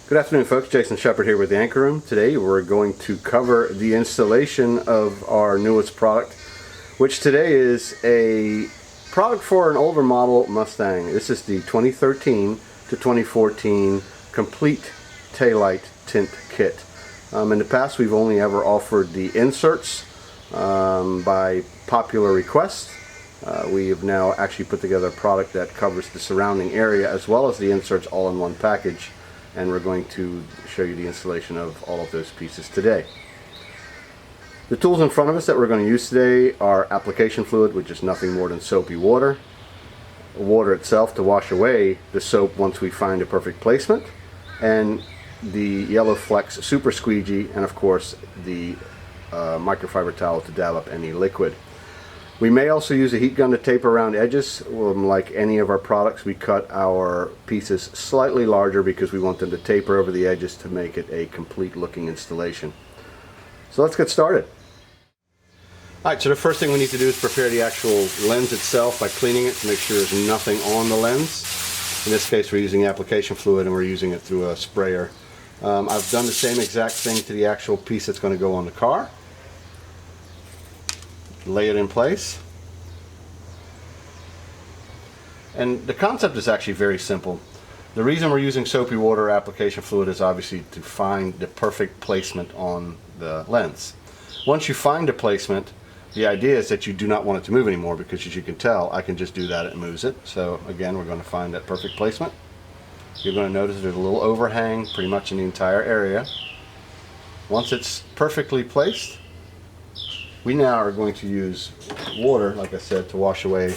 Good afternoon, folks. Jason Shepard here with the Anchor Room. Today we're going to cover the installation of our newest product, which today is a product for an older model Mustang. This is the 2013 to 2014 complete tail light tint kit. In the past we've only ever offered the inserts by popular request. We have now actually put together a product that covers the surrounding area as well as the inserts all in one package. And we're going to show you the installation of all of those pieces today. The tools in front of us that we're going to use today are application fluid, which is nothing more than soapy water, water itself to wash away the soap once we find a perfect placement, and the Yellow Flex Super Squeegee, and of course the microfiber towel to dab up any liquid. We may also use a heat gun to tape around edges. Like any of our products, we cut our pieces slightly larger because we want them to taper over the edges to make it a complete looking installation. So let's get started. Alright, so the first thing we need to do is prepare the actual lens itself by cleaning it to make sure there's nothing on the lens. In this case we're using application fluid and we're using it through a sprayer. I've done the same exact thing to the actual piece that's going to go on the car. Lay it in place, and the concept is actually very simple. The reason we're using soapy water application fluid is obviously to find the perfect placement on the lens. Once you find a placement, the idea is that you do not want it to move anymore, because as you can tell I can just do that, it moves it. So again, we're going to find that perfect placement. You're going to notice there's a little overhang pretty much in the entire area. Once it's perfectly placed, we now are going to use water, like I said, to wash away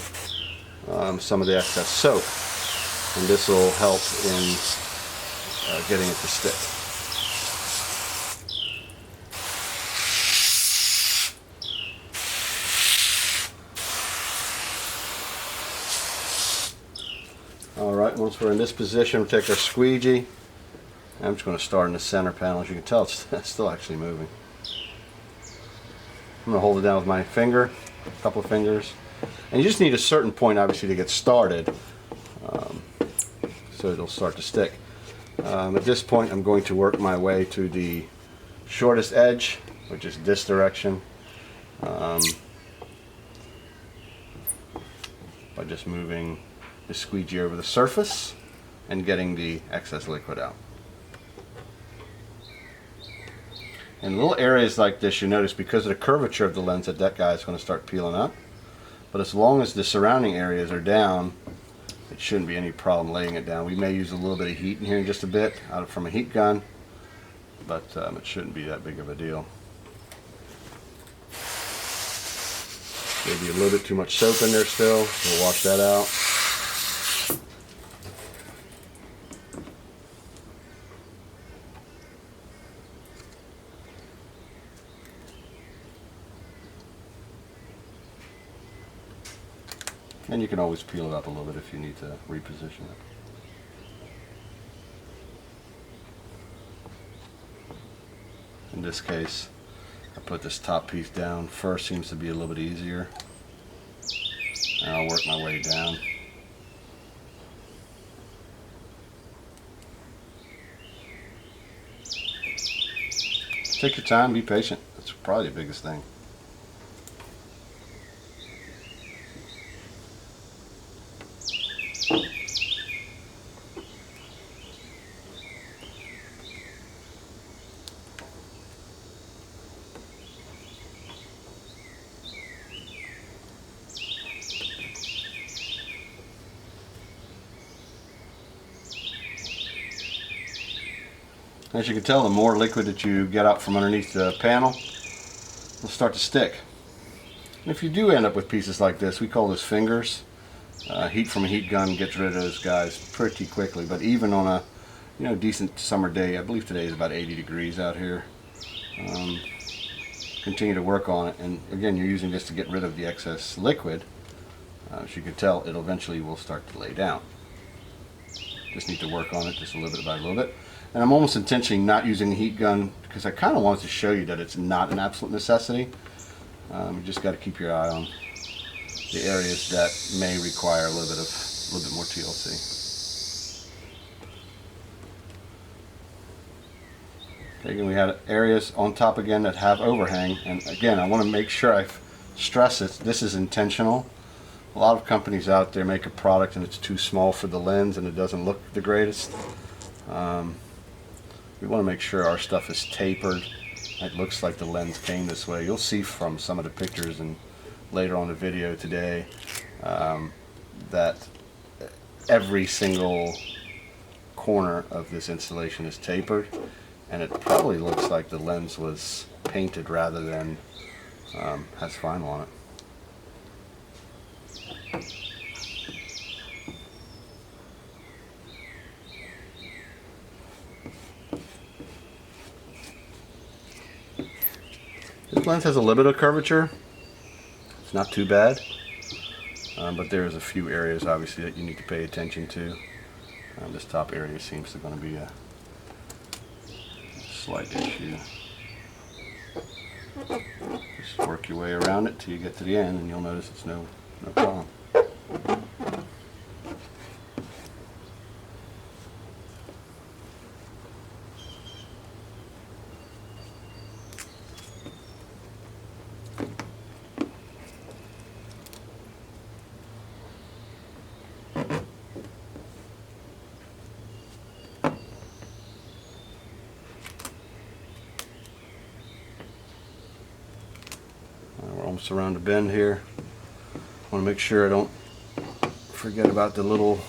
some of the excess soap, and this will help in getting it to stick. Alright, once we're in this position, we'll take our squeegee. I'm just going to start in the center panel. As you can tell, it's still actually moving. I'm going to hold it down with my finger, a couple of fingers, and you just need a certain point obviously to get started, so it'll start to stick. At this point I'm going to work my way to the shortest edge, which is this direction, by just moving the squeegee over the surface and getting the excess liquid out. In little areas like this, you notice because of the curvature of the lens that guy is going to start peeling up. But as long as the surrounding areas are down, it shouldn't be any problem laying it down. We may use a little bit of heat in here in just a bit from a heat gun, but it shouldn't be that big of a deal. Maybe a little bit too much soap in there still. We'll wash that out. And you can always peel it up a little bit if you need to reposition it. In this case, I put this top piece down first, seems to be a little bit easier. And I'll work my way down. Take your time, be patient. That's probably the biggest thing. As you can tell, the more liquid that you get out from underneath the panel, it'll start to stick. And if you do end up with pieces like this, we call those fingers. Heat from a heat gun gets rid of those guys pretty quickly. But even on a decent summer day, I believe today is about 80 degrees out here, continue to work on it. And again, you're using this to get rid of the excess liquid. As you can tell, it eventually will start to lay down. Just need to work on it just a little bit by a little bit. And I'm almost intentionally not using a heat gun because I kind of wanted to show you that it's not an absolute necessity. You just got to keep your eye on the areas that may require a little bit more TLC. Again, we had areas on top again that have overhang, and again, I want to make sure I stress it. This is intentional. A lot of companies out there make a product and it's too small for the lens and it doesn't look the greatest. We want to make sure our stuff is tapered. It looks like the lens came this way. You'll see from some of the pictures and later on the video today that every single corner of this installation is tapered, and it probably looks like the lens was painted rather than has vinyl on it. This lens has a little bit of curvature. It's not too bad, but there's a few areas obviously that you need to pay attention to. This top area seems to going to be a slight issue. Just work your way around it till you get to the end, and you'll notice it's no problem. We're almost around the bend here. I want to make sure I don't forget about the little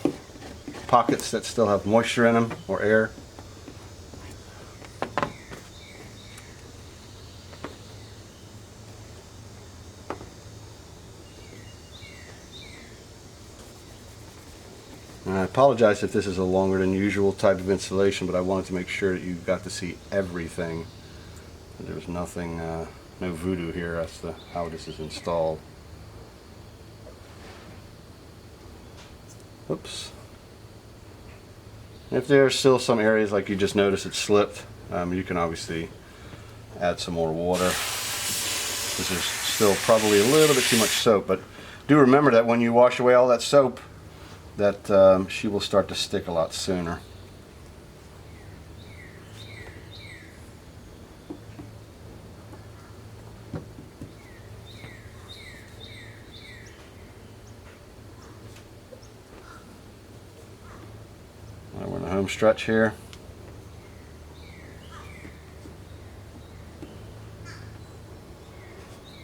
pockets that still have moisture in them or air. And I apologize if this is a longer than usual type of installation, but I wanted to make sure that you got to see everything. There was nothing, no voodoo here as to how this is installed. Oops. If there are still some areas like you just noticed it slipped, you can obviously add some more water. This is still probably a little bit too much soap, but do remember that when you wash away all that soap, that she will start to stick a lot sooner. We're in the home stretch here.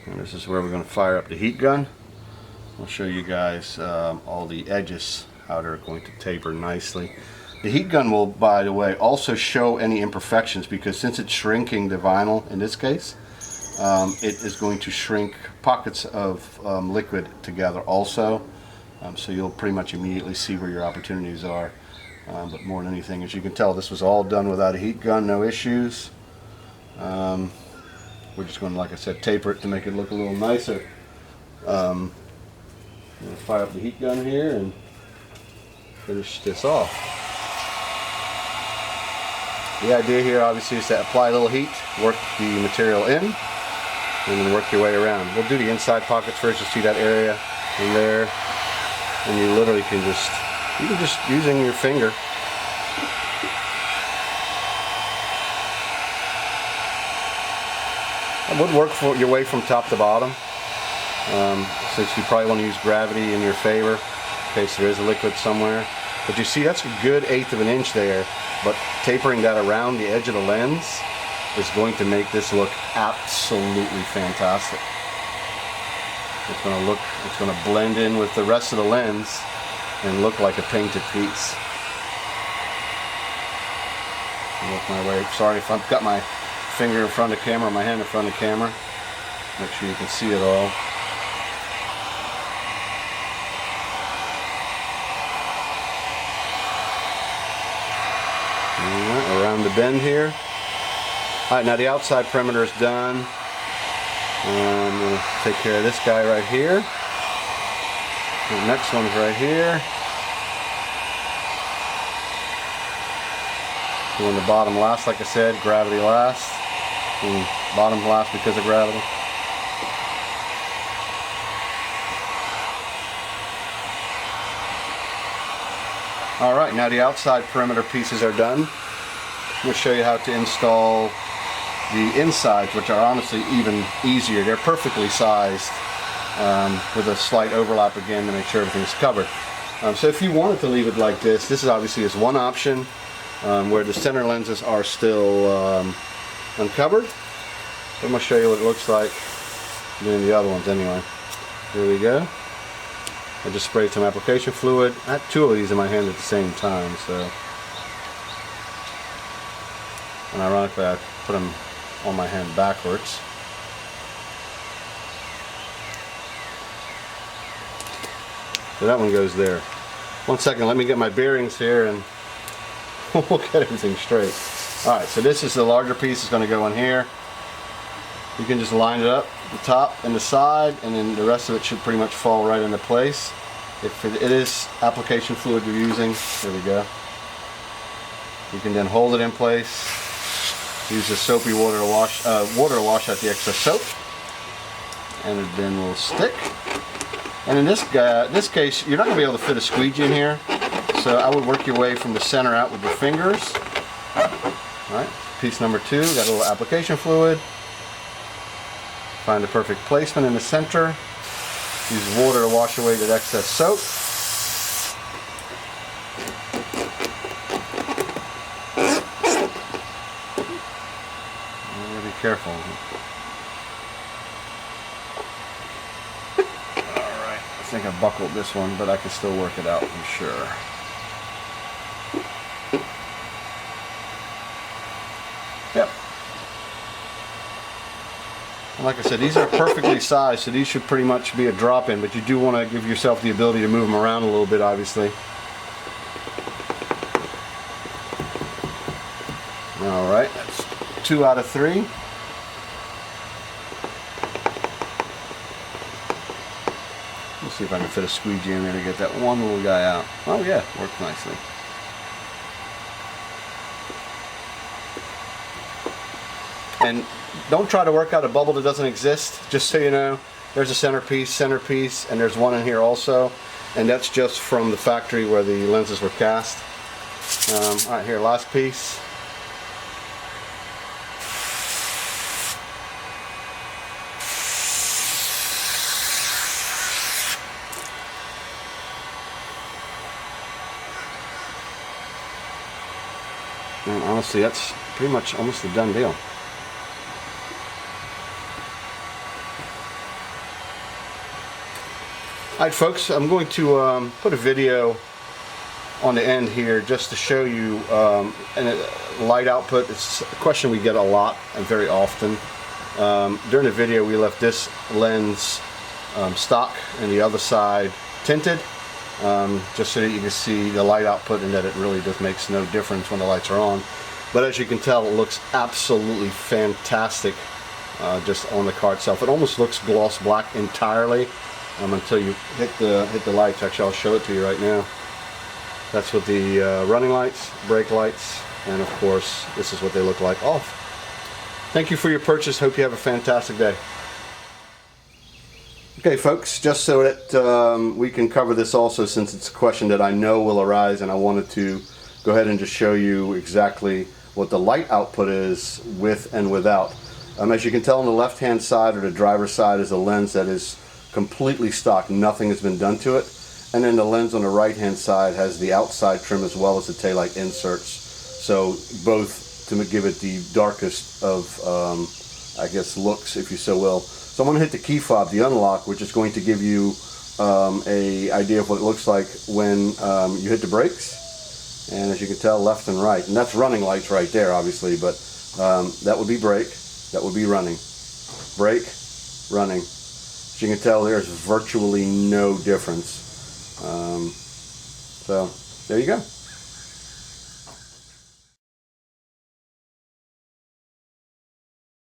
And this is where we're going to fire up the heat gun. I'll show you guys all the edges, how they're going to taper nicely. The heat gun will, by the way, also show any imperfections, because since it's shrinking the vinyl in this case, it is going to shrink pockets of liquid together also. So you'll pretty much immediately see where your opportunities are. But more than anything, as you can tell, this was all done without a heat gun, no issues. We're just going to, like I said, taper it to make it look a little nicer. I'm going to fire up the heat gun here and finish this off. The idea here obviously is to apply a little heat, work the material in, and then work your way around. We'll do the inside pockets first. You see that area in there, and you literally can just, even just using your finger, it would work for your way from top to bottom, since you probably want to use gravity in your favor in case there is a liquid somewhere. But you see, that's a good 1/8 of an inch there, but tapering that around the edge of the lens is going to make this look absolutely fantastic. It's going to blend in with the rest of the lens and look like a painted piece. Work my way. Sorry if I've got my finger in front of the camera, my hand in front of the camera. Make sure you can see it all. Right, around the bend here. Alright, now the outside perimeter is done. I'm going to take care of this guy right here. The next one's right here. Doing the bottom last, like I said, gravity last. And bottom last because of gravity. Alright, now the outside perimeter pieces are done. I'm going to show you how to install the insides, which are honestly even easier. They're perfectly sized with a slight overlap again to make sure everything's covered. So if you wanted to leave it like this is obviously is one option where the center lenses are still uncovered. So I'm going to show you what it looks like doing the other ones anyway. Here we go. I just sprayed some application fluid. I had two of these in my hand at the same time, so. And ironically, I put them on my hand backwards. So that one goes there. One second, let me get my bearings here and we'll get everything straight. Alright, so this is the larger piece. It's going to go in here. You can just line it up, the top and the side, and then the rest of it should pretty much fall right into place. If it is application fluid you're using, there we go. You can then hold it in place. Use the soapy water to wash out the excess soap, and it then will stick. And in this case, you're not going to be able to fit a squeegee in here, so I would work your way from the center out with your fingers. All right, piece number 2, got a little application fluid. Find the perfect placement in the center. Use water to wash away that excess soap. Be careful. Alright, I think I buckled this one, but I can still work it out, I'm sure. Yep. And like I said, these are perfectly sized, so these should pretty much be a drop-in, but you do want to give yourself the ability to move them around a little bit, obviously. Alright, that's 2 out of 3. Let's see if I can fit a squeegee in there to get that one little guy out. Oh yeah, worked nicely. And don't try to work out a bubble that doesn't exist. Just so you know, there's a centerpiece, and there's one in here also. And that's just from the factory where the lenses were cast. Alright, here, last piece. And honestly, that's pretty much almost a done deal. Alright folks, I'm going to put a video on the end here just to show you light output. It's a question we get a lot and very often. During the video we left this lens stock and the other side tinted, just so that you can see the light output and that it really just makes no difference when the lights are on. But as you can tell, it looks absolutely fantastic just on the car itself. It almost looks gloss black entirely. Until you hit the lights. Actually, I'll show it to you right now. That's with the running lights, brake lights, and of course, this is what they look like off. Thank you for your purchase. Hope you have a fantastic day. Okay, folks, just so that we can cover this also, since it's a question that I know will arise, and I wanted to go ahead and just show you exactly what the light output is with and without. As you can tell on the left-hand side or the driver's side is a lens that is completely stock, nothing has been done to it, and then the lens on the right hand side has the outside trim as well as the taillight inserts, so both to give it the darkest of I guess looks, if you so will. So I'm going to hit the key fob, the unlock, which is going to give you a idea of what it looks like when you hit the brakes, and as you can tell, left and right, and that's running lights right there obviously, but that would be brake, that would be running, brake, running. As you can tell, there's virtually no difference. So there you go.